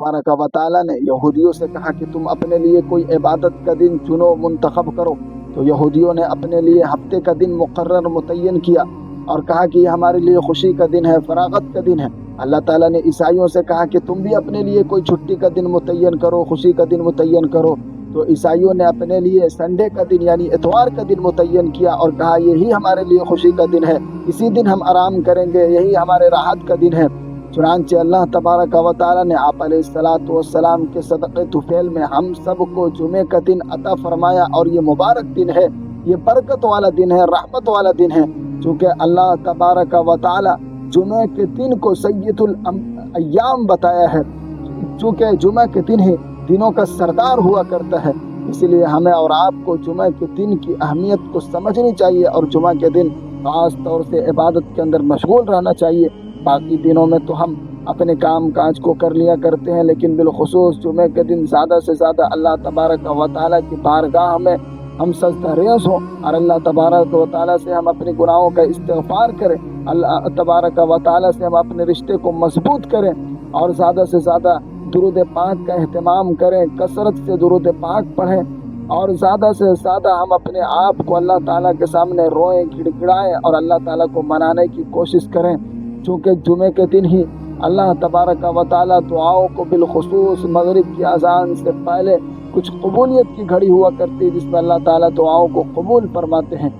तबारक व तआला ने यहूदियों से कहा कि तुम अपने लिए कोई इबादत का दिन चुनो, मुंतखब करो। तो यहूदियों ने अपने लिए हफ्ते का दिन मुकर्रर मुतय्यन किया और कहा कि ये हमारे लिए खुशी का दिन है, फरागत का दिन है। अल्लाह ताला ने ईसाइयों से कहा कि तुम भी अपने लिए कोई छुट्टी का दिन मुतय्यन करो, खुशी का दिन मुतय्यन करो। तो ईसाइयों ने अपने लिए संडे का दिन यानी इतवार का दिन मुतय्यन किया और कहा यही हमारे लिए खुशी का दिन है, इसी दिन हम आराम करेंगे, यही हमारे राहत का दिन है। चुनांचे अल्लाह तबारक व तआला ने आप अलैहिस्सलातु वस्सलाम के सदक़े तुफैल में हम सब को जुमे का दिन अता फरमाया और ये मुबारक दिन है, ये बरकत वाला दिन है, रहमत वाला दिन है। चूँकि अल्लाह तबारक व तआला जुमे के दिन को सय्यदुल अय्याम बताया है, चूँकि जुमे के दिन ही दिनों का सरदार हुआ करता है, इसलिए हमें और आपको जुमे के दिन की अहमियत को समझनी चाहिए और जुमे के दिन ख़ास तौर से इबादत के अंदर मशगूल रहना चाहिए। बाकी दिनों में तो हम अपने काम काज को कर लिया करते हैं, लेकिन बिलखुसूस जुमे के दिन ज़्यादा से ज़्यादा अल्लाह तबारक व तआला की बारगाह में हम सजदा रेज़ हों और अल्लाह तबारक व तआला से हम अपने गुनाहों का इस्तिग़फ़ार करें, अल्लाह तबारक व तआला से हम अपने रिश्ते को मजबूत करें और ज़्यादा से ज़्यादा दुरूद पाक का अहतमाम करें, कसरत से दुरूद पाक पढ़ें और ज़्यादा से ज़्यादा हम अपने आप को अल्लाह ताला के सामने रोएं, गिड़गिड़ाएं और अल्लाह ताला को मनाने की कोशिश करें। चूँकि जुमे के दिन ही अल्लाह तबारक व तआला दुआओं को बिलखुसूस मगरिब की अज़ान से पहले कुछ कबूलियत की घड़ी हुआ करती है जिसमें अल्लाह ताला दुआओं को कबूल फरमाते हैं।